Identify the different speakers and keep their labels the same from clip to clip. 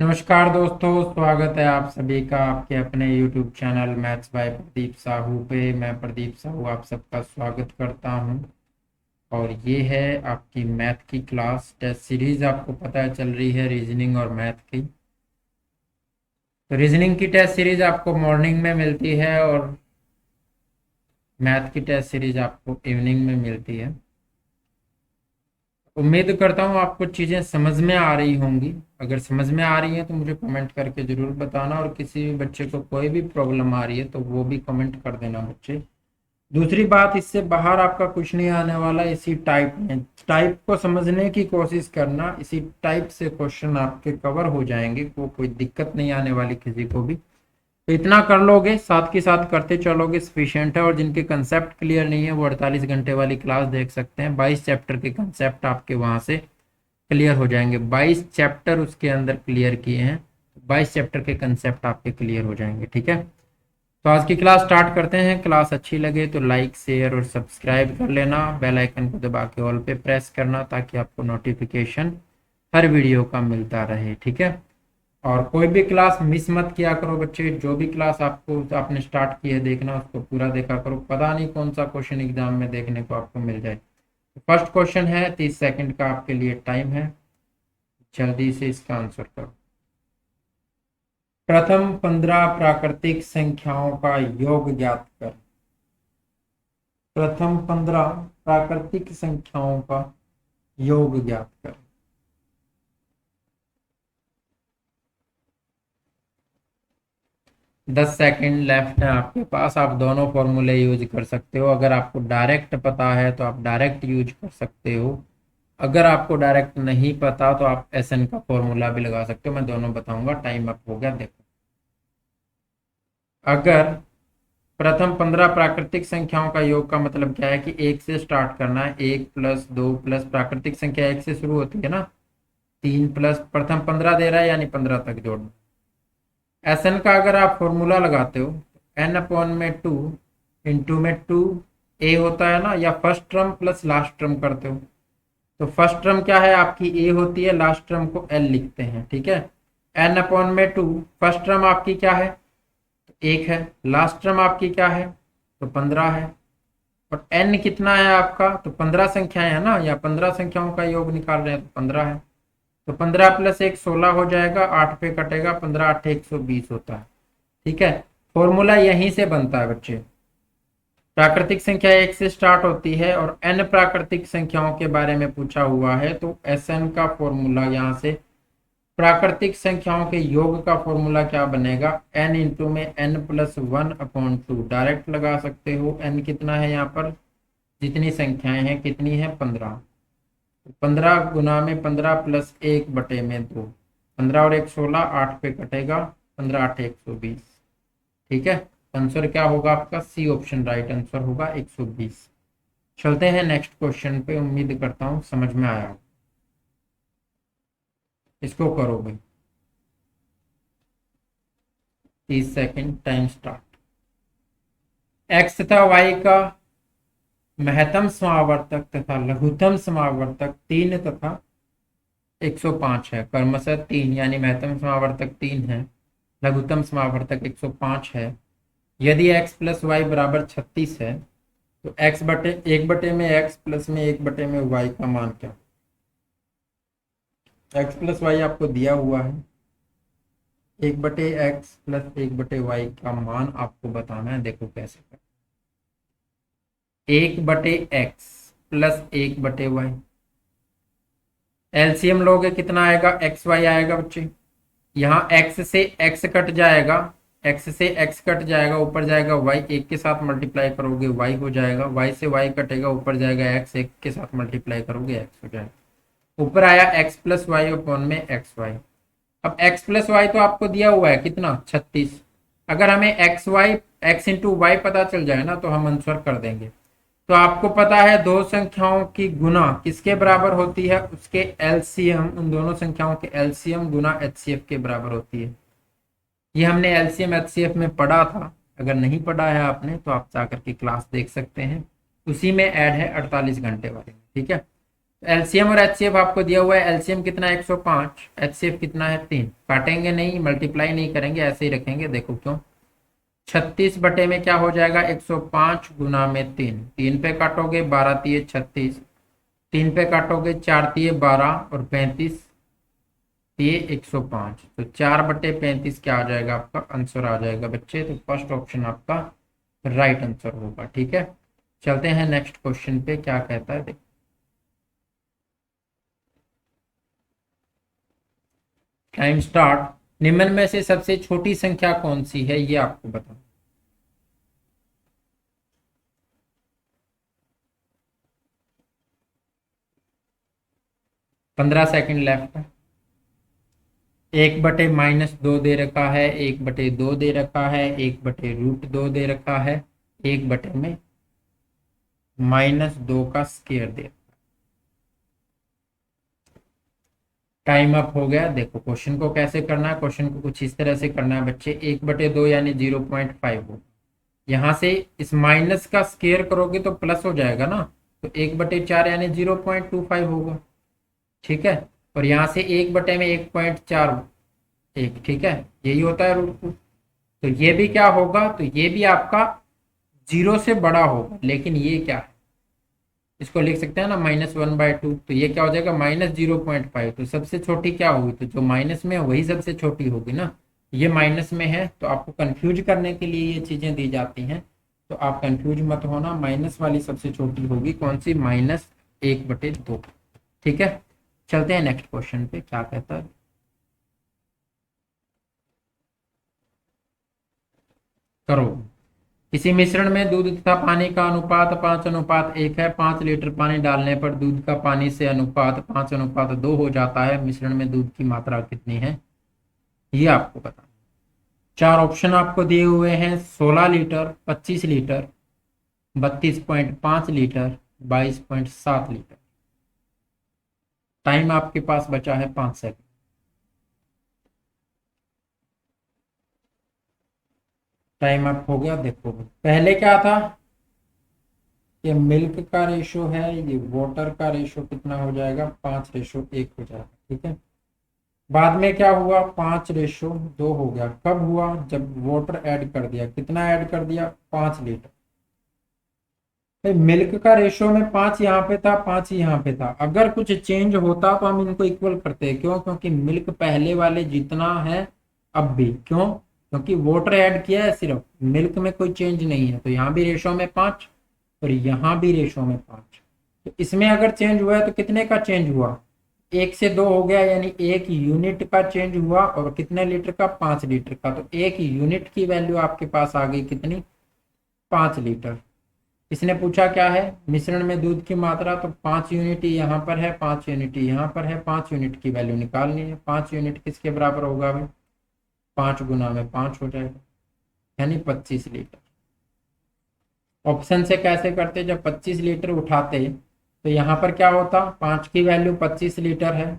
Speaker 1: नमस्कार दोस्तों, स्वागत है आप सभी का आपके अपने YouTube channel maths by Pradeep Sahu पे। मैं प्रदीप साहू आप सबका स्वागत करता हूं और ये है आपकी मैथ की क्लास टेस्ट सीरीज। आपको पता है चल रही है रीजनिंग और मैथ की। तो रीजनिंग की टेस्ट सीरीज आपको मॉर्निंग में मिलती है और मैथ की टेस्ट सीरीज आपको इवनिंग में मिलती है। उम्मीद करता हूँ आपको चीज़ें समझ में आ रही होंगी। अगर समझ में आ रही है तो मुझे कमेंट करके ज़रूर बताना, और किसी भी बच्चे को कोई भी प्रॉब्लम आ रही है तो वो भी कमेंट कर देना बच्चे। दूसरी बात, इससे बाहर आपका कुछ नहीं आने वाला। इसी टाइप में टाइप को समझने की कोशिश करना, इसी टाइप से क्वेश्चन आपके कवर हो जाएंगे। कोई दिक्कत नहीं आने वाली किसी को भी। तो इतना कर लोगे, साथ के साथ करते चलोगे, सफिशियंट है। और जिनके कंसेप्ट क्लियर नहीं है वो 48 घंटे वाली क्लास देख सकते हैं। 22 चैप्टर के कंसेप्ट आपके वहां से क्लियर हो जाएंगे। 22 चैप्टर उसके अंदर क्लियर किए हैं, 22 चैप्टर के कंसेप्ट आपके क्लियर हो जाएंगे। ठीक है, तो आज की क्लास स्टार्ट करते हैं। क्लास अच्छी लगे तो लाइक शेयर और सब्सक्राइब कर लेना। बेल आइकन को दबा के ऑल पे प्रेस करना ताकि आपको नोटिफिकेशन हर वीडियो का मिलता रहे। ठीक है, और कोई भी क्लास मिस मत किया करो बच्चे। जो भी क्लास आपको आपने स्टार्ट की है देखना, उसको पूरा देखा करो। पता नहीं कौन सा क्वेश्चन एग्जाम में देखने को आपको मिल जाए। फर्स्ट क्वेश्चन है, 30 सेकंड का आपके लिए टाइम है, जल्दी से इसका आंसर करो। प्रथम 15 प्राकृतिक संख्याओं का योग ज्ञात कर। प्रथम 15 प्राकृतिक संख्याओं का योग ज्ञात कर। 10 सेकंड लेफ्ट है आपके पास। आप दोनों फॉर्मूले यूज कर सकते हो। अगर आपको डायरेक्ट पता है तो आप डायरेक्ट यूज कर सकते हो। अगर आपको डायरेक्ट नहीं पता तो आप एसएन का फॉर्मूला भी लगा सकते हो। मैं दोनों बताऊंगा। टाइम अप हो गया, देखो। अगर प्रथम 15 प्राकृतिक संख्याओं का योग का मतलब क्या है कि एक से स्टार्ट करना है। 1 प्लस 2 प्लस प्राकृतिक संख्या 1 से शुरू होती है ना। 3 प्लस प्रथम 15 दे रहा है, यानी 15 तक जोड़ना। एसएन का अगर आप फॉर्मूला लगाते हो, एन अपॉन में 2 इंटू में 2 ए होता है ना, या first term plus last term करते हो। तो फर्स्ट टर्म क्या है आपकी, ए होती है, लास्ट टर्म को एल लिखते हैं। ठीक है, एन अपॉन में 2, फर्स्ट टर्म आपकी क्या है, तो 1 है। लास्ट टर्म आपकी क्या है, तो 15 है। और एन कितना है आपका, तो 15 संख्याएं है ना, या 15 संख्याओं का योग निकाल रहे हैं तो 15 है। तो 15 प्लस 1 16 हो जाएगा, 8 पे कटेगा, 15 8 120 होता है। ठीक है, फॉर्मूला यहीं से बनता है बच्चे। प्राकृतिक संख्या 1 से स्टार्ट होती है और एन प्राकृतिक संख्याओं के बारे में पूछा हुआ है, तो एस एन का फॉर्मूला यहाँ से प्राकृतिक संख्याओं के योग का फॉर्मूला क्या बनेगा, एन इंटू में एन प्लस 1/2। डायरेक्ट लगा सकते हो। एन कितना है यहाँ पर, जितनी संख्याएं हैं कितनी है, 15। 15 गुना में 15 प्लस 1/2। 15 और 1 16, 8 पे कटेगा, 15 8 120। ठीक है, आंसर क्या होगा आपका, सी ऑप्शन राइट आंसर होगा, 120। चलते हैं नेक्स्ट क्वेश्चन पे। उम्मीद करता हूं समझ में आया हो। इसको करो भाई, 30 सेकंड, टाइम स्टार्ट। एक्स तथा वाई का महत्तम समावर्तक तथा लघुत्तम समावर्तक 3 तथा 105 है। क्रमशः 3 यानी महत्तम समावर्तक 3 है, लघुत्तम समावर्तक 105 है। यदि x प्लस वाई बराबर 36 है तो x बटे 1 में x प्लस में 1 में y का मान क्या। x प्लस वाई आपको दिया हुआ है, 1/x प्लस 1/y का मान आपको बताना है। देखो कैसे कर, 1/x प्लस 1/y, एलसीएम लोगे कितना आएगा, एक्स वाई आएगा बच्चे। यहाँ x से x कट जाएगा, x से x कट जाएगा, ऊपर जाएगा y, 1 के साथ मल्टीप्लाई करोगे y हो जाएगा। y से y कटेगा, ऊपर जाएगा x, 1 के साथ मल्टीप्लाई करोगे x हो जाएगा। ऊपर आया x प्लस वाई अपॉन में एक्स वाई। अब x प्लस वाई तो आपको दिया हुआ है कितना, 36। अगर हमें x इंटू वाई पता चल जाए ना तो हम आंसर कर देंगे। तो आपको पता है दो संख्याओं की गुना किसके बराबर होती है, उसके एलसीएम, उन दोनों संख्याओं के एलसीएम गुना एचसीएफ के बराबर होती है। ये हमने एलसीएम एचसीएफ में पढ़ा था। अगर नहीं पढ़ा है आपने तो आप जाकर के क्लास देख सकते हैं, उसी में ऐड है 48 घंटे वाले में। ठीक है, एलसीएम और एचसीएफ आपको दिया हुआ है। एलसीएम कितना है 105, एचसीएफ कितना है 3। काटेंगे नहीं, मल्टीप्लाई नहीं करेंगे, ऐसे ही रखेंगे। देखो क्यों, 36 बटे में क्या हो जाएगा 105 गुना में 3, 3 पे काटोगे 12 तिये 36, 3 पे काटोगे 4 तिये 12 और 35 तिये 105, तो 4/35 क्या आ जाएगा आपका आंसर आ जाएगा बच्चे। तो फर्स्ट ऑप्शन आपका राइट आंसर होगा। ठीक है, चलते हैं नेक्स्ट क्वेश्चन पे, क्या कहता है देखो। Time start. निम्न में से सबसे छोटी संख्या कौन सी है, ये आपको बताओ। 15 सेकंड लेफ्ट है। 1/-2 दे रखा है, 1/2 दे रखा है, 1/√2 दे रखा है, 1/-2 का स्क्वायर दे। टाइम अप हो गया। देखो क्वेश्चन को कैसे करना है, क्वेश्चन को कुछ इस तरह से करना है बच्चे। 1/2 यानी 0.5 हो, यहाँ से इस माइनस का स्क्वायर करोगे तो प्लस हो जाएगा ना, तो 1/4 यानी 0.25 होगा। ठीक है, और यहाँ से 1 में 1.4 1, ठीक है, यही होता है √2। तो ये भी क्या होगा, तो ये भी आपका 0 से बड़ा होगा, लेकिन ये क्या है, इसको लिख सकते हैं ना -1/2, तो ये क्या हो जाएगा -0.5। तो सबसे छोटी क्या होगी, तो जो माइनस में है वही सबसे छोटी होगी ना, ये माइनस में है। तो आपको कंफ्यूज करने के लिए ये चीजें दी जाती हैं, तो आप कंफ्यूज मत होना। माइनस वाली सबसे छोटी होगी कौन सी, -1/2। ठीक है, चलते हैं नेक्स्ट क्वेश्चन पे, क्या कहता है। करो। किसी मिश्रण में दूध तथा पानी का अनुपात 5:1 है। 5 लीटर पानी डालने पर दूध का पानी से अनुपात 5:2 हो जाता है। मिश्रण में दूध की मात्रा कितनी है, ये आपको बताना। 4 ऑप्शन आपको दिए हुए हैं, 16 litre, 25 litre, 32.5 litre, 22.7 litre. Time आपके पास बचा है 5 सेकंड। टाइम अप हो गया। देखो पहले क्या था, ये मिल्क का रेशो है, ये वाटर का रेशो कितना हो जाएगा 5:1 हो जाएगा। ठीक है, बाद में क्या हुआ 5:2 हो गया। कब हुआ, जब वाटर ऐड कर दिया। कितना ऐड कर दिया 5 लीटर। भाई मिल्क का रेशो में 5 यहाँ पे था, 5 यहाँ पे था। अगर कुछ चेंज होता तो हम इनको इक्वल करते हैं। क्यों, क्योंकि मिल्क पहले वाले जितना है अब भी। क्यों, क्योंकि वाटर ऐड किया है, सिर्फ मिल्क में कोई चेंज नहीं है। तो यहाँ भी रेशो में 5 और यहाँ भी रेशो में 5। तो इसमें अगर चेंज हुआ है तो कितने का चेंज हुआ, 1 से 2 हो गया, यानी 1 यूनिट का चेंज हुआ। और कितने लीटर का, 5 लीटर का। तो 1 यूनिट की वैल्यू आपके पास आ गई कितनी, 5 लीटर। इसने पूछा क्या है, मिश्रण में दूध की मात्रा, तो 5 यूनिट यहाँ पर है, 5 यूनिट यहाँ पर है। 5 यूनिट की वैल्यू निकालनी है। 5 यूनिट किसके बराबर होगा भाई, 5 गुना में 5 हो जाएगा, यानी 25 लीटर। ऑप्शन से कैसे करते, जब 25 लीटर उठाते तो यहाँ पर क्या होता, 5 की वैल्यू 25 लीटर है।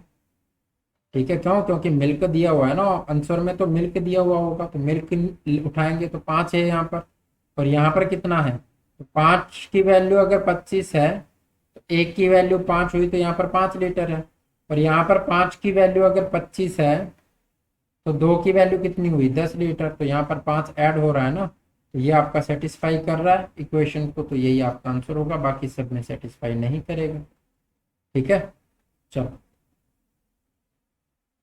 Speaker 1: ठीक है, क्यों, क्योंकि मिल्क दिया हुआ है ना आंसर में, तो मिल्क दिया हुआ होगा, तो मिल्क उठाएंगे तो 5 है यहाँ पर। और यहाँ पर कितना है, तो 5 की वैल्यू अगर 25 है तो 1 की वैल्यू 5 हुई, तो यहाँ पर 5 लीटर है। और यहाँ पर 5 की वैल्यू अगर 25 है तो 2 की वैल्यू कितनी हुई, 10 लीटर। तो यहाँ पर 5 ऐड हो रहा है ना, तो ये आपका सेटिस्फाई कर रहा है इक्वेशन को, तो यही आपका आंसर होगा। बाकी सब में सेटिस्फाई नहीं करेगा। ठीक है, चलो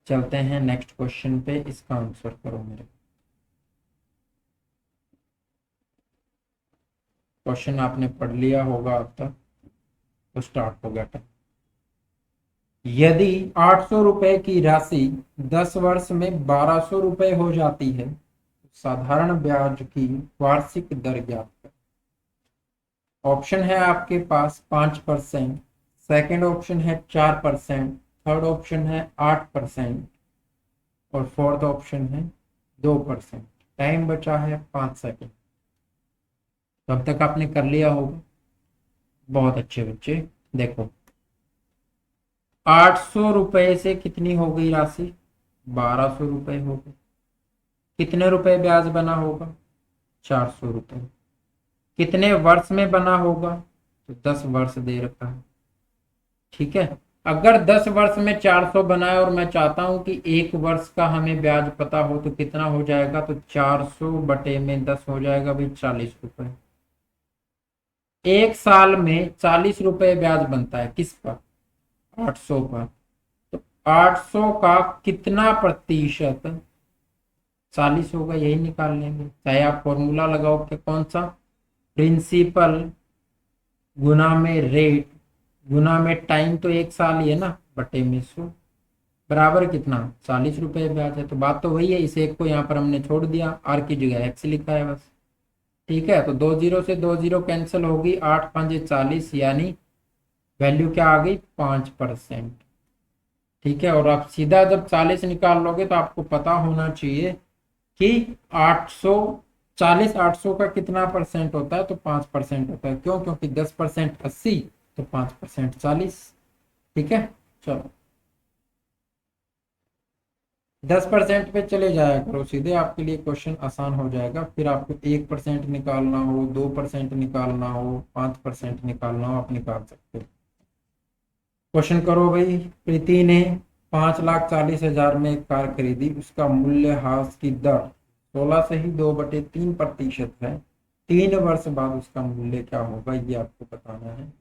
Speaker 1: चलते हैं नेक्स्ट क्वेश्चन पे, इसका आंसर करो मेरे। क्वेश्चन आपने पढ़ लिया होगा अब तक, तो स्टार्ट हो गया टाइम। यदि 800 रुपए की राशि 10 वर्ष में 1200 रुपए हो जाती है, तो साधारण ब्याज की वार्षिक दर ज्ञात करें। ऑप्शन है आपके पास 5%, सेकेंड ऑप्शन है 4%, थर्ड ऑप्शन है 8% और फोर्थ ऑप्शन है 2%। टाइम बचा है 5 सेकंड। तब तक आपने कर लिया होगा, बहुत अच्छे बच्चे। देखो 800 रुपए से कितनी हो गई राशि, 1200 रुपए हो गई। कितने रुपए ब्याज बना होगा, 400 रुपए। कितने वर्ष में बना होगा, तो 10 वर्ष दे रखा है। ठीक है। अगर 10 वर्ष में 400 बनाए और मैं चाहता हूं कि एक वर्ष का हमें ब्याज पता हो तो कितना हो जाएगा, तो 400 बटे में 10 हो जाएगा भाई 40 रुपए। एक साल में 40 रुपए ब्याज बनता है किस पर, 800 पर। तो 800 का कितना प्रतिशत 40 होगा, यही निकाल लेंगे। चाहे आप फॉर्मूला लगाओ कि कौन सा, प्रिंसिपल गुना में रेट गुना में टाइम, तो एक साल ही है ना, बटे में 100 बराबर कितना 40 रुपए ब्याज है। तो बात तो वही है, इस एक को यहाँ पर हमने छोड़ दिया, आर की जगह एक्स लिखा है बस। ठीक है, तो 2 जीरो से 2 जीरो कैंसिल होगी, 8×5 = 40, यानी वैल्यू क्या आ गई 5%। ठीक है, और आप सीधा जब 40 निकाल लोगे तो आपको पता होना चाहिए कि 800 40 800 का कितना परसेंट होता है, तो 5% होता है। क्यों, क्योंकि 10% 80, तो 5% 40। ठीक है, चलो 10% पे चले जाया करो सीधे, आपके लिए क्वेश्चन आसान हो जाएगा। फिर आपको 1% निकालना हो, 2% निकालना हो, 5% निकालना हो, आप निकाल सकते हो। क्वेश्चन करो भाई। प्रीति ने 5,40,000 में एक कार खरीदी, उसका मूल्य ह्रास की दर 16 से ही 2/3% है। 3 वर्ष बाद उसका मूल्य क्या होगा, ये आपको बताना है।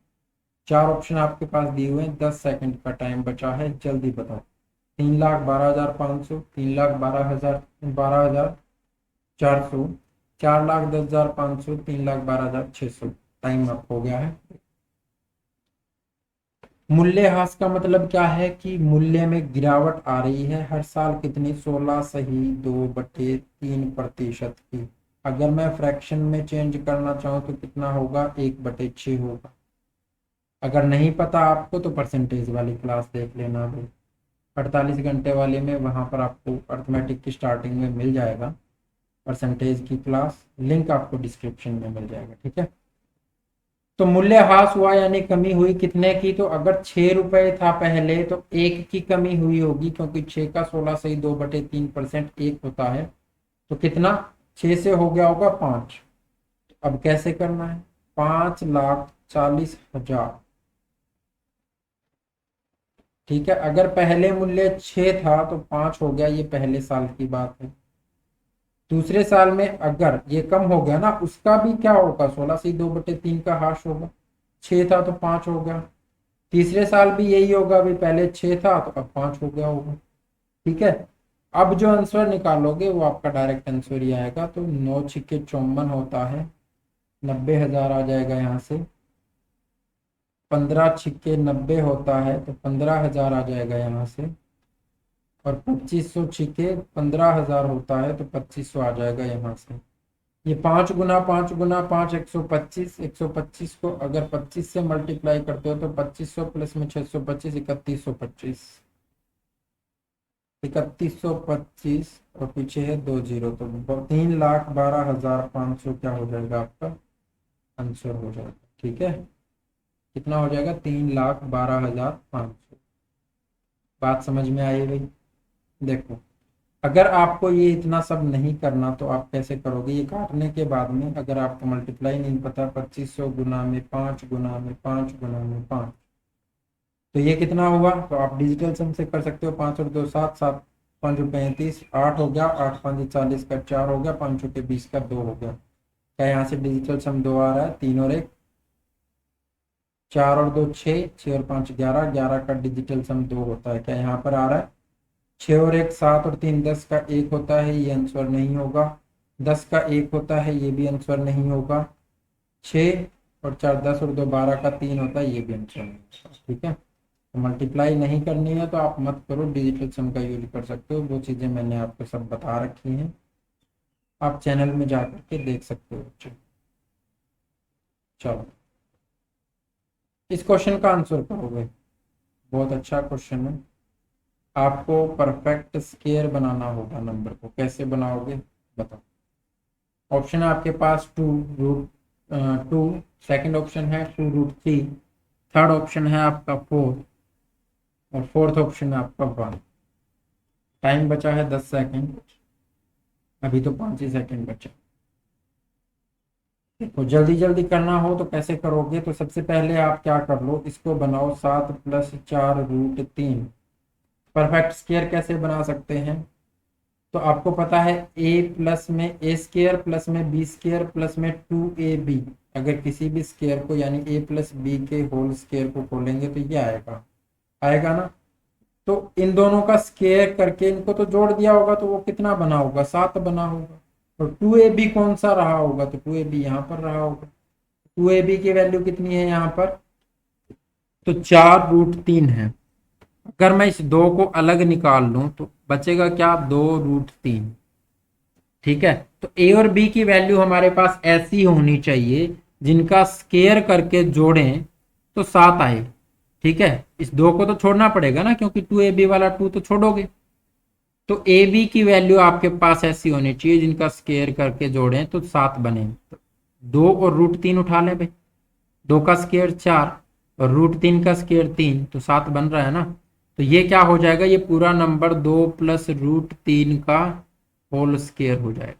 Speaker 1: 4 ऑप्शन आपके पास दिए हुए हैं, 10 सेकंड का टाइम बचा है, जल्दी बताओ। 3,12,500, 3,12,000, 12,400, 4,10,500, 3,12,600। टाइम अप हो गया है। मूल्यह्रास का मतलब क्या है कि मूल्य में गिरावट आ रही है हर साल, कितनी 16 सही 2/3% की। अगर मैं फ्रैक्शन में चेंज करना चाहूँ तो कितना होगा, 1/6 होगा। अगर नहीं पता आपको तो परसेंटेज वाली क्लास देख लेना भाई, 48 घंटे वाले में, वहां पर आपको अर्थमेटिक की स्टार्टिंग में मिल जाएगा परसेंटेज की क्लास, लिंक आपको डिस्क्रिप्शन में मिल जाएगा। ठीक है, तो मूल्यह्रास हुआ यानी कमी हुई कितने की, तो अगर 6 रुपए था पहले तो 1 की कमी हुई होगी, क्योंकि 6 का 16 सही 2/3% 1 होता है। तो कितना, 6 से हो गया होगा 5। अब कैसे करना है, 5,40,000। ठीक है, अगर पहले मूल्य 6 था तो 5 हो गया, ये पहले साल की बात है। दूसरे साल में अगर ये कम हो गया ना, उसका भी क्या होगा, 16 से 2/3 का ह्रास होगा। 6 था तो 5 हो गया। तीसरे साल भी यही होगा, भी पहले 6 था तो अब 5 हो गया होगा। ठीक है, अब जो आंसर निकालोगे वो आपका डायरेक्ट आंसर ही आएगा। तो 9×6 = 54 होता है, 90,000 आ जाएगा यहाँ से। 15×6 = 90 होता है, तो 15,000 आ जाएगा यहाँ से। और 2500×6 = 15,000 होता है, तो 2500 आ जाएगा यहाँ से। ये 5 × 5 × 5 125, 125 को अगर 25 से मल्टीप्लाई करते हो तो 2500 प्लस में 625, 3125, 3125, और पीछे है 2 जीरो, तो 3,12,500 क्या हो जाएगा आपका आंसर हो जाएगा। ठीक है, कितना हो जाएगा, 3,12,500। बात समझ में आई भाई। देखो, अगर आपको ये इतना सब नहीं करना तो आप कैसे करोगे, ये काटने के बाद में अगर आपको मल्टीप्लाई नहीं पता, 2500 गुना में 5 गुना में 5 गुना में 5, तो ये कितना हुआ, तो आप डिजिटल सम से कर सकते हो। 5 और 2 7, 7 5 35, 8 हो गया, 8 5 40 का 4 हो गया, 5 के 20 का 2 हो गया। क्या यहाँ से डिजिटल सम 2 आ रहा है, 3 और 1 4 और 2 6, 6 और 5 11, 11 का डिजिटल सम 2 होता है। क्या यहाँ पर आ रहा है, 6 और 1 7 और 3 10 का 1 होता है, ये आंसर नहीं होगा। 10 का 1 होता है, ये भी आंसर नहीं होगा। 6 और 4 10 और 2 12 का 3 होता है, ये भी आंसर नहीं होगा। ठीक है, तो मल्टीप्लाई नहीं करनी है तो आप मत करो, डिजिटल सम का यूज कर सकते हो। वो चीज़ें मैंने आपको सब बता रखी हैं, आप चैनल में जा करके देख सकते हो बच्चों। चलो, इस क्वेश्चन का आंसर करोगे, बहुत अच्छा क्वेश्चन है। आपको परफेक्ट स्क्वायर बनाना होगा, नंबर को कैसे बनाओगे बताओ। ऑप्शन है आपके पास 2√2, सेकंड ऑप्शन है 2√3, थर्ड ऑप्शन है आपका 4, और फोर्थ ऑप्शन है आपका 1। टाइम बचा है 10 सेकंड, अभी तो 5 ही सेकंड बचा। देखो जल्दी जल्दी करना हो तो कैसे करोगे, तो सबसे पहले आप क्या कर लो, इसको बनाओ 7 + 4√3। परफेक्ट स्क्वायर कैसे बना सकते हैं, तो आपको पता है ए प्लस में ए स्क्वायर प्लस में बी स्क्वायर प्लस में 2ab। अगर किसी भी स्क्वायर को यानी ए प्लस बी के होल स्क्वायर को खोलेंगे तो ये आएगा, आएगा ना। तो इन दोनों का स्क्वायर करके इनको तो जोड़ दिया होगा, तो वो कितना बना होगा, 7 बना होगा। और 2ab कौन सा रहा होगा, तो 2ab यहाँ पर रहा होगा। 2ab की वैल्यू कितनी है यहाँ पर, तो 4√3 है। अगर मैं इस दो को अलग निकाल लूं तो बचेगा क्या, 2√3। ठीक है, तो ए और बी की वैल्यू हमारे पास ऐसी होनी चाहिए जिनका स्केयर करके जोड़ें तो 7 आए। ठीक है, इस दो को तो छोड़ना पड़ेगा ना, क्योंकि 2ab वाला 2 तो छोड़ोगे। तो ए बी की वैल्यू आपके पास ऐसी होनी चाहिए जिनका स्केयर करके जोड़ें तो 7 बने। तो 2 और √3 उठा लें भाई, 2 का स्केयर 4 और √3 का स्केयर 3, तो 7 बन रहा है ना। तो ये क्या हो जाएगा, ये पूरा नंबर 2 + √3 का होल स्केयर हो जाएगा।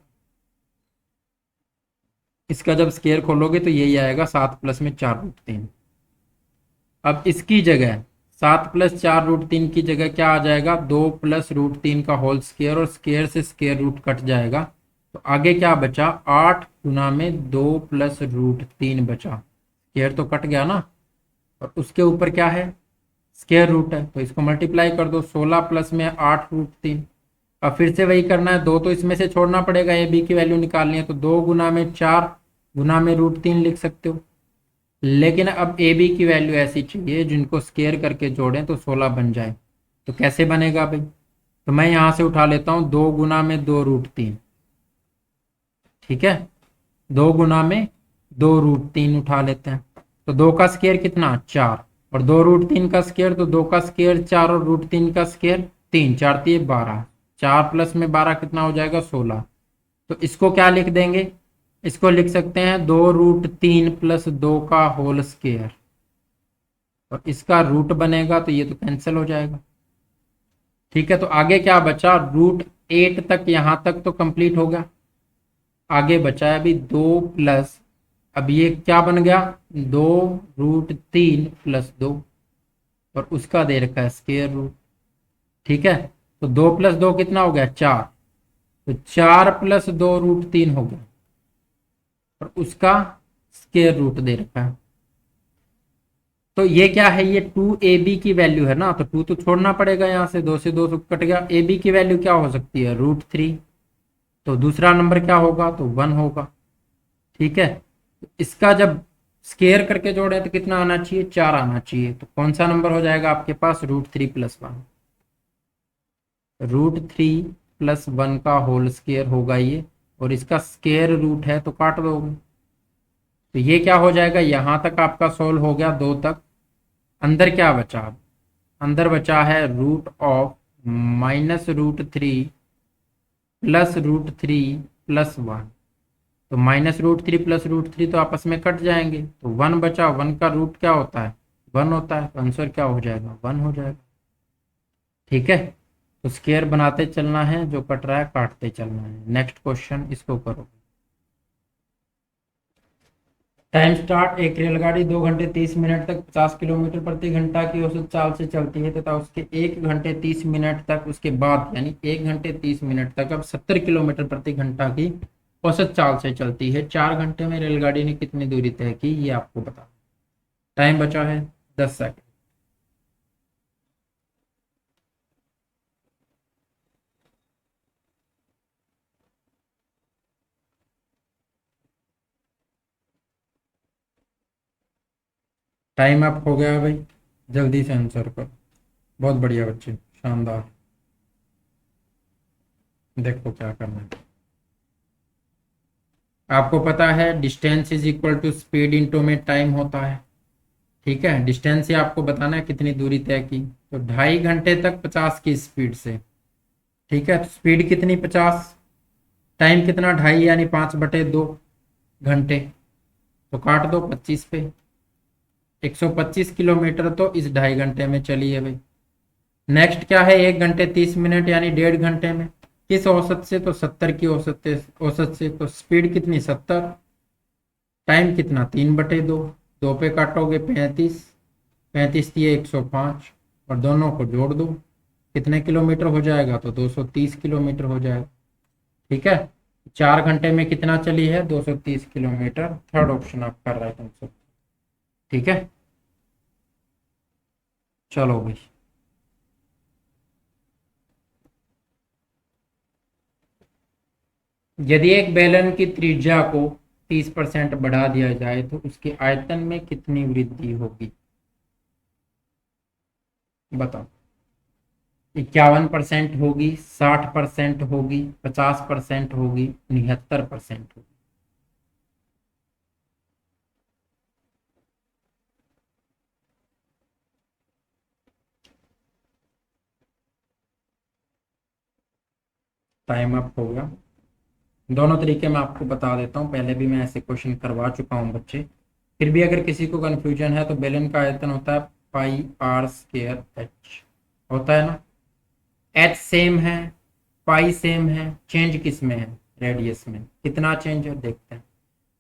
Speaker 1: इसका जब स्केयर खोलोगे तो यही आएगा, 7 प्लस में 4√3। अब इसकी जगह 7 + 4√3 की जगह क्या आ जाएगा, 2 + √3 का होल स्केयर, और स्केयर से स्केयर रूट कट जाएगा। तो आगे क्या बचा, 8 गुना में 2 + √3 बचा, स्केयर तो कट गया ना। और उसके ऊपर क्या है, स्केयर रूट है, तो इसको मल्टीप्लाई कर दो, 16 प्लस में 8√3। अब फिर से वही करना है, 2 तो इसमें से छोड़ना पड़ेगा, ए बी की वैल्यू निकालनी है, तो 2 गुना में 4 गुना में √3 लिख सकते हो। लेकिन अब ए बी की वैल्यू ऐसी चाहिए जिनको स्केयर करके जोड़ें तो 16 बन जाए। तो कैसे बनेगा भाई, तो मैं यहां से उठा लेता हूं 2 गुना में 2√3। ठीक है, 2 गुना में 2√3 उठा लेते हैं, तो 2 का स्केयर कितना, 4, और 2√3 का स्केयर, तो 2 का स्केयर 4 और √3 का स्केयर 3, 4 3 12, 4 प्लस में 12 कितना हो जाएगा, 16। तो इसको क्या लिख देंगे, इसको लिख सकते हैं 2√3 + 2 का होल स्केयर, और इसका रूट बनेगा तो ये तो कैंसिल हो जाएगा। ठीक है, तो आगे क्या बचा, √8 तक, यहां तक तो कंप्लीट हो गया। आगे बचा है अभी 2 प्लस, अब ये क्या बन गया, 2√3 + 2, और उसका दे रखा है स्केयर रूट। ठीक है, तो 2 + 2 कितना हो गया, 4, तो 4 + 2√3 हो गया, और उसका स्केयर रूट दे रखा है। तो ये क्या है, ये 2ab की वैल्यू है ना, तो 2 तो छोड़ना पड़ेगा, यहाँ से 2 से 2 तो कट गया। ab की वैल्यू क्या हो सकती है, √3, तो दूसरा नंबर क्या होगा, तो 1 होगा। ठीक है, तो इसका जब स्केयर करके जोड़े तो कितना आना चाहिए, 4 आना चाहिए। तो कौन सा नंबर हो जाएगा आपके पास, √3 + 1, √3 + 1 का होल स्केयर होगा ये, और इसका स्केयर रूट है तो काट दोगे। तो ये क्या हो जाएगा, यहां तक आपका सोल्व हो गया, 2 तक। अंदर क्या बचा, अंदर बचा है √(-√3 +√3 + 1), तो -√3 + √3 तो आपस में कट जाएंगे, तो 1 बचा, 1 का रूट क्या होता है, 1 होता है, तो आंसर क्या हो जाएगा, 1 हो जाएगा। ठीक है, तो स्केयर बनाते चलना है, जो कट रहा है काटते चलना है। नेक्स्ट क्वेश्चन, इसको करो। टाइम स्टार्ट, एक रेलगाड़ी 2 घंटे 30 मिनट तक 50 किलोमीटर प्रति घंटा की औसत चाल से चलती है, तथा उसके 1 घंटे 30 मिनट तक, उसके बाद यानी 1 घंटे 30 मिनट तक अब 70 किलोमीटर प्रति घंटा की औसत चाल से चलती है। 4 घंटे में रेलगाड़ी ने कितनी दूरी तय की, ये आपको बता। टाइम बचा है 10 सेकंड। टाइम अप हो गया भाई, जल्दी से आंसर करो। बहुत बढ़िया बच्चे, शानदार। देखो क्या करना है, आपको पता है distance is equal to speed into में टाइम होता है। ठीक है, डिस्टेंस ही आपको बताना है कितनी दूरी तय की, तो 2.5 घंटे तक 50 की स्पीड से। ठीक है, तो स्पीड कितनी 50, टाइम कितना 2.5 यानी 5/2 घंटे, तो काट दो 25 पे। 125 किलोमीटर तो इस 2.5 घंटे में चली है भाई। नेक्स्ट क्या है, 1 घंटे 30 मिनट यानी 1.5 घंटे में, किस औसत से, तो 70 की औसत से। तो स्पीड कितनी 70, टाइम कितना, 3/2, 2 पे काटोगे 35, 35 दिए 105, और दोनों को जोड़ दो, कितने किलोमीटर हो जाएगा, तो 230 किलोमीटर हो जाएगा। ठीक है, 4 घंटे में कितना चली है, 230 किलोमीटर। थर्ड ऑप्शन आपका राइट आंसर। ठीक है, चलो भाई। यदि एक बेलन की त्रिज्या को 30% बढ़ा दिया जाए तो उसके आयतन में कितनी वृद्धि होगी, बताओ। 51% होगी, 60% होगी, 50% होगी, 79% होगी। टाइम अप हो गया। दोनों तरीके मैं आपको बता देता हूँ, पहले भी मैं ऐसे क्वेश्चन करवा चुका हूँ बच्चे। फिर भी अगर किसी को कंफ्यूजन है तो बेलन का आयतन होता है पाई आर स्क्वायर एच, होता है ना। एच सेम है, पाई सेम है, चेंज किस में है, रेडियस में। कितना चेंज है देखते हैं।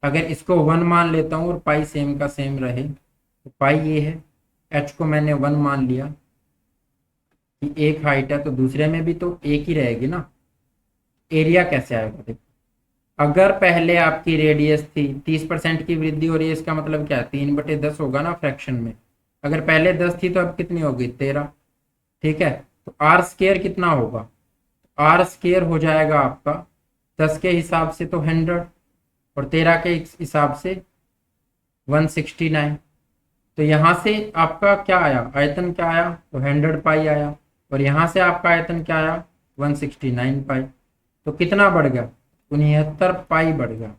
Speaker 1: अगर इसको 1 मान लेता हूँ और पाई सेम का सेम रहे तो पाई ये है, एच को मैंने 1 मान लिया कि एक हाइट है तो दूसरे में भी तो एक ही रहेगी ना। एरिया कैसे आएगा देखो, अगर पहले आपकी रेडियस थी 30% की वृद्धि हो रही है, इसका मतलब क्या है, 3/10 होगा ना फ्रैक्शन में। अगर पहले 10 थी तो अब कितनी होगी, 13। ठीक है, तो आर स्केयर कितना होगा, आर स्केयर हो जाएगा आपका 10 के हिसाब से तो 100, और 13 के हिसाब से 169। तो यहाँ से आपका क्या आया, आयतन क्या आया, तो 100 पाई आया, और यहाँ से आपका आयतन क्या आया, 169 पाई। तो कितना बढ़ गया, 69 पाई बढ़ गया।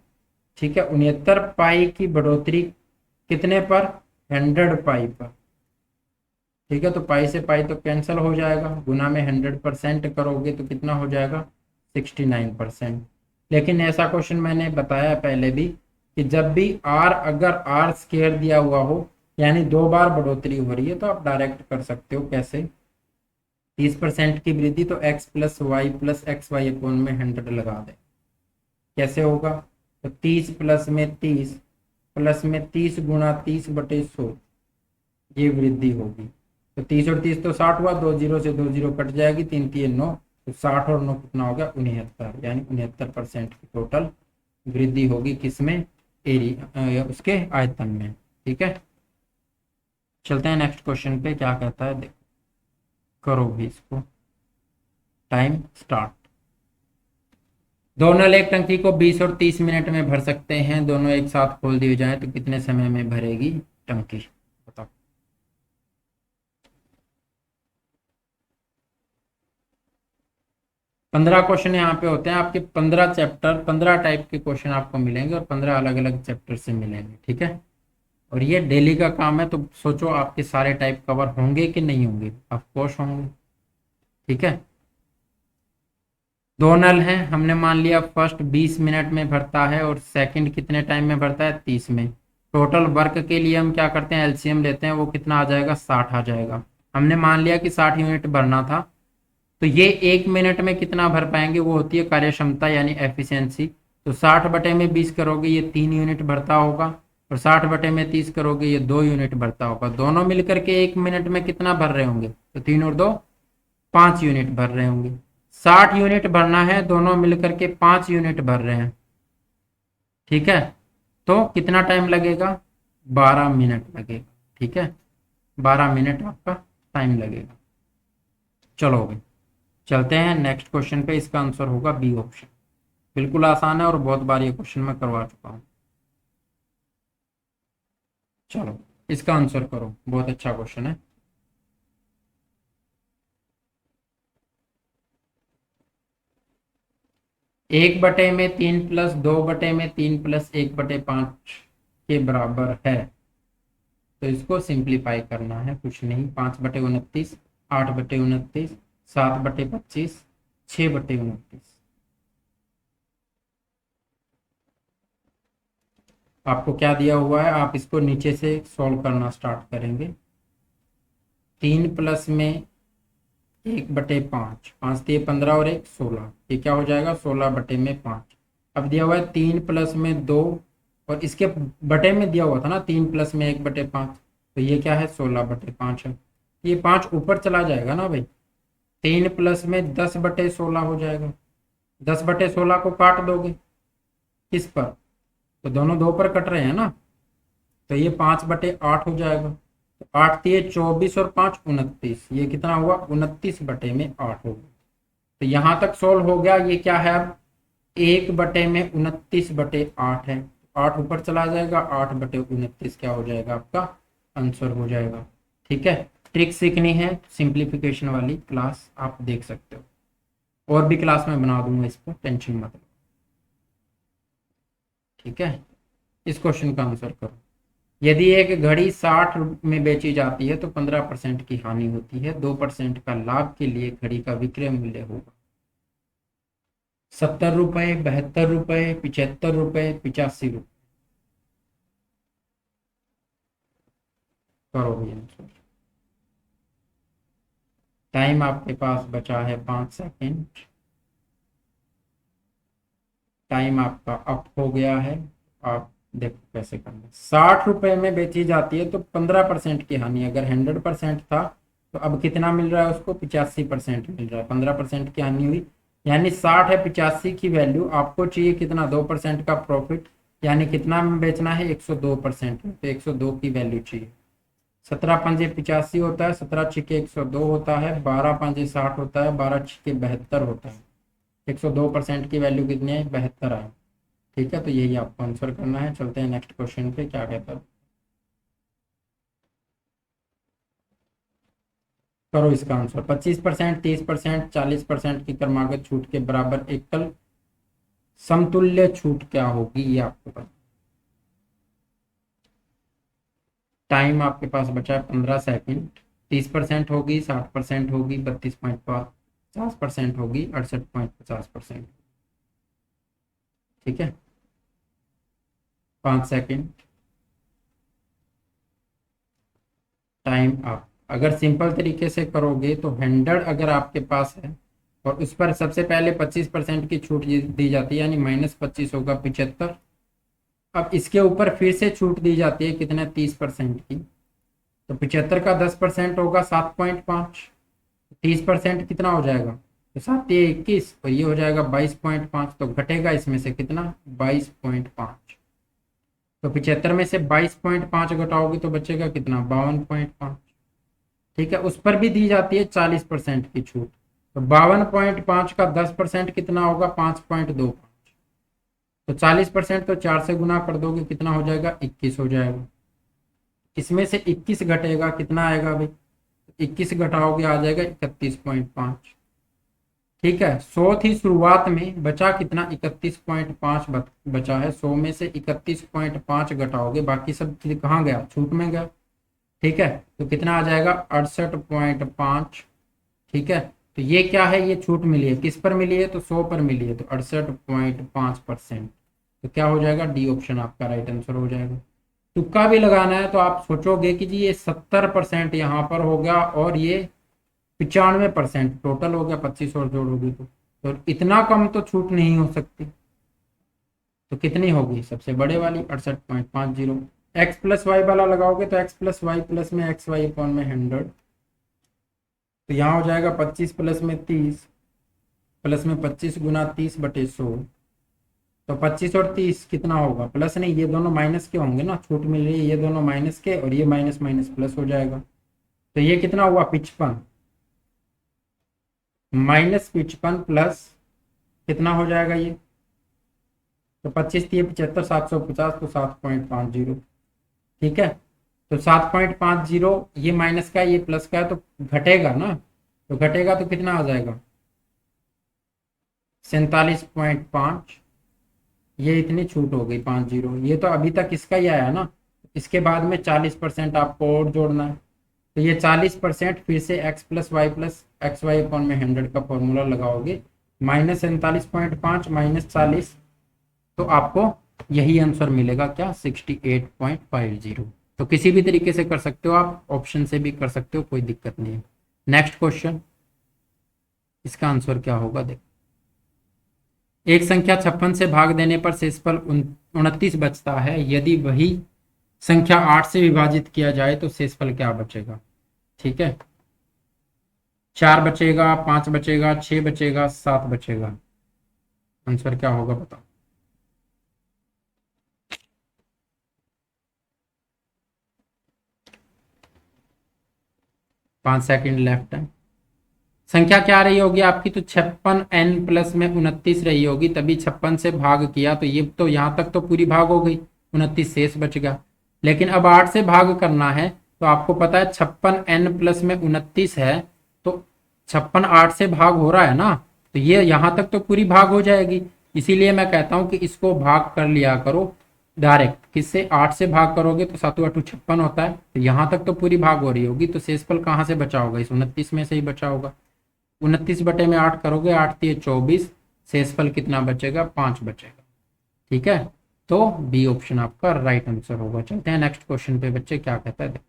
Speaker 1: ठीक है, 69 पाई की बढ़ोतरी कितने पर, 100 पाई पर। ठीक है, तो पाई से पाई तो कैंसिल हो जाएगा, गुना में 100% करोगे तो कितना हो जाएगा, 69%। लेकिन ऐसा क्वेश्चन मैंने बताया पहले भी कि जब भी आर, अगर आर स्क्वायर दिया हुआ हो यानी 2 बार बढ़ोतरी हो रही है तो आप डायरेक्ट कर सकते हो। कैसे, 30% की वृद्धि तो x plus y plus x y upon में 100 लगा दें। कैसे होगा, तो 30 प्लस में 30 प्लस में 30 गुणा 30/100 ये वृद्धि होगी। तो 30 और 30 तो 60 हुआ, 2 जीरो से 2 जीरो कट जाएगी, 3 3 9, तो 60 और 9 कितना हो गया, 69, यानी 69% की टोटल वृद्धि होगी किसमें, एरिया, उसके आयतन में। ठीक है, चलते हैं नेक्स्ट क्वेश्चन पे, क्या कहता है देखो, करो भी इसको। Time start. दो नल एक टंकी को 20 और 30 मिनट में भर सकते हैं, दोनों एक साथ खोल दिए जाए तो कितने समय में भरेगी टंकी, बताओ। 15 क्वेश्चन यहाँ पे होते हैं आपके, 15 चैप्टर, 15 टाइप के क्वेश्चन आपको मिलेंगे और 15 अलग अलग चैप्टर से मिलेंगे। ठीक है, और ये डेली का काम है, तो सोचो आपके सारे टाइप कवर होंगे कि नहीं होंगे, ऑफ कोर्स होंगे। ठीक है, दो नल हैं, हमने मान लिया फर्स्ट 20 मिनट में भरता है और सेकंड कितने टाइम में भरता है, 30 में। टोटल वर्क के लिए हम क्या करते हैं, एलसीएम लेते हैं, वो कितना आ जाएगा, 60 आ जाएगा। हमने मान लिया कि 60 यूनिट भरना था, तो ये 1 मिनट में कितना भर पाएंगे, वो होती है कार्य क्षमता यानी एफिशिएंसी। तो 60/20 करोगे ये 3 यूनिट भरता होगा, और 60/30 करोगे ये 2 यूनिट भरता होगा। दोनों मिलकर के 1 मिनट में कितना भर रहे होंगे, तो 3 और 2 5 यूनिट भर रहे होंगे। 60 यूनिट भरना है, दोनों मिलकर के 5 यूनिट भर रहे हैं। ठीक है, तो कितना टाइम लगेगा, 12 मिनट लगेगा। ठीक है, 12 मिनट आपका टाइम लगेगा। चलो भाई, चलते हैं नेक्स्ट क्वेश्चन पे, इसका आंसर होगा बी ऑप्शन। बिल्कुल आसान है और बहुत बार ये क्वेश्चन मैं करवा चुका हूँ। चलो इसका आंसर करो, बहुत अच्छा क्वेश्चन है। 1/3 प्लस 2/3 प्लस 1/5 के बराबर है, तो इसको सिंप्लीफाई करना है, कुछ नहीं। 5/29, 8/29, 7/25, 6/29। आपको क्या दिया हुआ है, आप इसको नीचे से सॉल्व करना स्टार्ट करेंगे। 3 प्लस में 1/5, 5 दिए 15 और 1 16, ये क्या हो जाएगा, 16/5। अब दिया हुआ है 3 प्लस में 2 और इसके बटे में दिया हुआ था ना 3+1/5, तो ये क्या है 16/5 है। ये 5 ऊपर चला जाएगा ना भाई, 3+10/16 हो जाएगा। 10/16 को काट दोगे किस पर, तो दोनों 2 पर कट रहे हैं ना, तो ये 5/8 हो जाएगा। तो 8 दिए 24 और 5 29, ये कितना हुआ 29/8 होगा। तो यहां तक सोल्व हो गया। ये क्या है अब 1/29/8 है, 8 ऊपर चला जाएगा, 8/29 क्या हो जाएगा आपका आंसर हो जाएगा। ठीक है, ट्रिक सीखनी है सिंप्लीफिकेशन वाली क्लास आप देख सकते हो, और भी क्लास में बना दूंगा इस पर, टेंशन मत लो। ठीक है, इस क्वेश्चन का आंसर करो। यदि एक घड़ी 60 में बेची जाती है तो 15% की हानि होती है, 2% का लाभ के लिए घड़ी का विक्रय मूल्य होगा 70 रुपए, 72 रुपए, 75 रुपए, 85 रुपए। करो भी आंसर। टाइम आपके पास बचा है 5 सेकेंड। टाइम आपका अप हो गया है, आप देखो कैसे करना है। 60 रुपए में बेची जाती है तो 15% की हानि, अगर 100% था तो अब कितना मिल रहा है उसको 85% मिल रहा है, 15% की हानि हुई। यानी 60 है, 85 की वैल्यू आपको चाहिए कितना 2% का प्रॉफिट, यानी कितना में बेचना है 102% में, तो 102 की वैल्यू चाहिए। 17×5 85 होता है, 17×6 102 होता है, 12×5 60 होता है, 12×6 72 होता है। 102% की वैल्यू कितनी है 72 है। ठीक है, तो यही आपको आंसर करना है। चलते हैं नेक्स्ट क्वेश्चन पे, क्या कहता है। करो इसका आंसर। 25%, 30%, 40% की क्रमागत छूट के बराबर एकल समतुल्य छूट क्या होगी, ये आपको पता। टाइम आपके पास बचा है 15 सेकेंड। 30% होगी, 60% होगी, 32.50% होगी, 68.50%। ठीक है, 5 सेकेंड। टाइम आप अगर सिंपल तरीके से करोगे तो 100 अगर आपके पास है और उस पर सबसे पहले 25% की छूट दी जाती है, यानी -25 होगा 75। अब इसके ऊपर फिर से छूट दी जाती है कितने 30% की, तो 75 का 10% होगा 7.5। 30% कितना हो जाएगा, तो 7×21 और ये हो जाएगा 22.5, तो घटेगा इसमें से कितना 22.5। तो 75 में से 22.5 घटाओगे तो बचेगा कितना 52.5। ठीक है, उस पर भी दी जाती है 40% की छूट, तो 52.5 का 10% कितना होगा 5.25। तो 40% तो 4 से गुना कर दोगे कितना हो जाएगा 21 हो जाएगा। इसमें से 21 घटेगा कितना आएगा भाई, 21 घटाओगे आ जाएगा 31.5। ठीक है, 100 थी शुरुआत में, बचा कितना 31.5 बचा है। 100 में से 31.5 घटाओगे, बाकी सब कहाँ गया छूट में गया। ठीक है, तो कितना आ जाएगा 68.5। ठीक है, तो ये क्या है, ये छूट मिली है, किस पर मिली है तो 100 पर मिली है, तो 68.5%। तो क्या हो जाएगा, डी ऑप्शन आपका राइट आंसर हो जाएगा। तुक्का भी लगाना है तो आप सोचोगे कि जी ये 70% यहाँ पर हो गया और ये 95% टोटल हो गया, 25 और जोड़ोगी तो इतना कम तो छूट नहीं हो सकती। तो कितनी होगी सबसे बड़े वाली 68.50। x+y वाला लगाओगे तो x+y प्लस में xy अपॉन में 100, तो यहाँ हो जाएगा 25 प्लस में 30 प्लस में 25 गुना 30/100। तो 25 और 30 कितना होगा, प्लस नहीं, ये दोनों माइनस के होंगे ना, छूट मिल रही है, ये दोनों माइनस के और ये माइनस माइनस प्लस हो जाएगा। तो ये कितना हुआ 55, -55 प्लस कितना हो जाएगा ये, तो 25 दिए 75, 750, तो 7.50। ठीक है, तो 7.50, ये माइनस का ये प्लस का है तो घटेगा ना, तो घटेगा तो कितना आ जाएगा 47.5। ये इतनी छूट हो गई 50, ये तो अभी तक इसका ही आया ना, इसके बाद में 40% आपको और जोड़ना है। तो ये 40% फिर से x+y+xy अपॉन में 100 का फॉर्मूला लगाओगे, -47.5 -40, तो आपको यही आंसर मिलेगा क्या 68.50। तो किसी भी तरीके से कर सकते हो आप, ऑप्शन से भी कर सकते हो, कोई दिक्कत नहीं है। नेक्स्ट क्वेश्चन, इसका आंसर क्या होगा देखो। एक संख्या 56 से भाग देने पर शेषफल 29 बचता है, यदि वही संख्या 8 से विभाजित किया जाए तो शेषफल क्या बचेगा। ठीक है, 4 बचेगा, 5 बचेगा, 6 बचेगा, 7 बचेगा। आंसर क्या होगा बताओ। 5 सेकंड लेफ्ट है। संख्या क्या रही होगी आपकी, तो 56n प्लस में 29 रही होगी, तभी 56 से भाग किया तो ये तो यहाँ तक तो पूरी भाग हो गई, 29 शेष बच गया। लेकिन अब 8 से भाग करना है, तो आपको पता है 56n प्लस में 29 है, तो 56 8 से भाग हो रहा है ना, तो ये यहाँ तक तो पूरी भाग हो जाएगी। इसीलिए मैं कहता हूँ कि इसको भाग कर लिया करो डायरेक्ट। किससे, 8 से भाग करोगे तो 7 8 56 होता है, तो यहाँ तक तो पूरी भाग हो रही होगी, तो शेषफल कहाँ से बचा होगा, इस 29 में से ही बचा होगा। 29 बटे में 8 करोगे, 8 3 24, शेषफल कितना बचेगा, 5 बचेगा। ठीक है, तो बी ऑप्शन आपका राइट आंसर होगा। चलते हैं नेक्स्ट क्वेश्चन पे, बच्चे क्या कहता है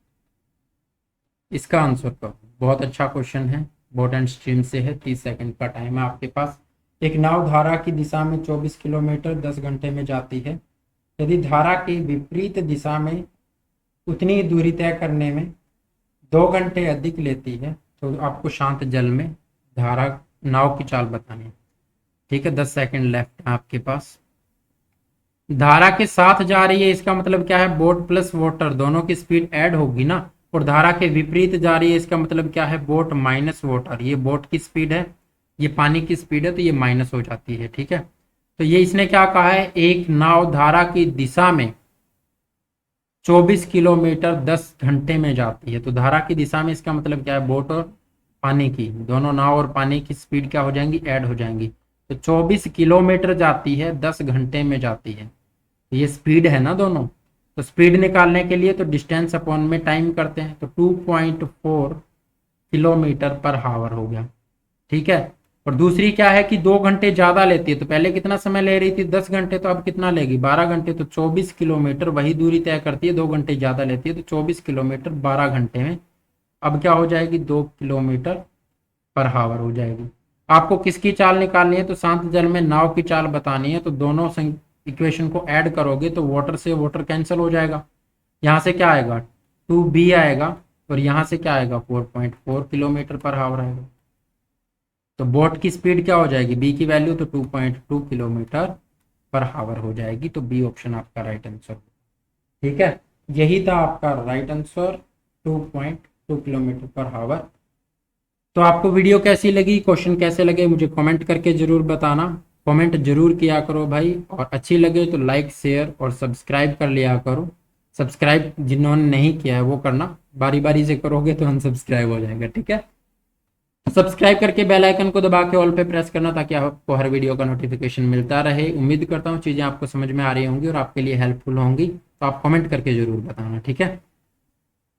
Speaker 1: इसका आंसर करो। बहुत अच्छा क्वेश्चन है, बोट एंड स्ट्रीम से है। 30 सेकंड का टाइम है आपके पास। एक नाव धारा की दिशा में 24 किलोमीटर 10 घंटे में जाती है। यदि धारा की विपरीत दिशा में उतनी दूरी तय करने में 2 घंटे अधिक लेती है, तो आपको शांत जल में धारा नाव की चाल बतानी है। ठीक है, 10 सेकंड लेफ्ट है आपके पास। धारा के साथ जा रही है, इसका मतलब क्या है, बोट प्लस वाटर दोनों की स्पीड ऐड होगी ना। और धारा के विपरीत जा रही है, इसका मतलब क्या है, बोट माइनस वाटर। ये बोट की स्पीड है, ये पानी की स्पीड है, तो ये माइनस हो जाती है। ठीक है, तो ये इसने क्या कहा है, एक नाव धारा की दिशा में 24 किलोमीटर 10 घंटे में जाती है। तो धारा की दिशा में इसका मतलब क्या है, बोट और पानी की, दोनों नाव और पानी की स्पीड क्या हो जाएंगी, ऐड हो जाएंगी। तो 24 किलोमीटर जाती है, 10 घंटे में जाती है, तो ये स्पीड है ना दोनों। तो स्पीड निकालने के लिए तो डिस्टेंस अपॉन में टाइम करते हैं, तो 2.4 किलोमीटर पर हावर हो गया। ठीक है, और दूसरी क्या है कि 2 घंटे ज्यादा लेती है, तो पहले कितना समय ले रही थी, 10 घंटे, तो अब कितना लेगी, 12 घंटे। तो 24 किलोमीटर वही दूरी तय करती है, 2 घंटे ज्यादा लेती है, तो 24 किलोमीटर 12 घंटे में अब क्या हो जाएगी, 2 किलोमीटर पर हावर हो जाएगी। आपको किसकी चाल निकालनी है, तो शांत जल में नाव की चाल बतानी है। तो दोनों इक्वेशन को ऐड करोगे तो वाटर से वाटर कैंसिल हो जाएगा। यहाँ से क्या आएगा, 2b आएगा, और यहाँ से क्या आएगा, 4.4 किलोमीटर पर हावर आएगा। तो बोट की स्पीड क्या हो जाएगी, बी की वैल्यू तो 2.2 किलोमीटर पर हावर हो जाएगी। तो बी ऑप्शन आपका राइट आंसर। ठीक है, यही था आपका राइट आंसर, 2.2 किलोमीटर पर हावर। तो आपको वीडियो कैसी लगी, क्वेश्चन कैसे लगे, मुझे कमेंट करके जरूर बताना। कमेंट जरूर किया करो भाई, और अच्छी लगे तो लाइक शेयर और सब्सक्राइब कर लिया करो। सब्सक्राइब जिन्होंने नहीं किया है वो करना, बारी बारी से करोगे तो अनसब्सक्राइब हो जाएगा। ठीक है, सब्सक्राइब करके बेल आइकन को दबा के ऑल पे प्रेस करना, ताकि आपको हर वीडियो का नोटिफिकेशन मिलता रहे। उम्मीद करता हूँ चीज़ें आपको समझ में आ रही होंगी और आपके लिए हेल्पफुल होंगी, तो आप कमेंट करके जरूर बताना। ठीक है,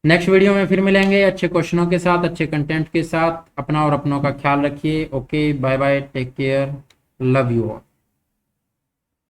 Speaker 1: नेक्स्ट वीडियो में फिर मिलेंगे अच्छे क्वेश्चनों के साथ, अच्छे कंटेंट के साथ। अपना और अपनों का ख्याल रखिए। Okay, bye bye, take care, love you all.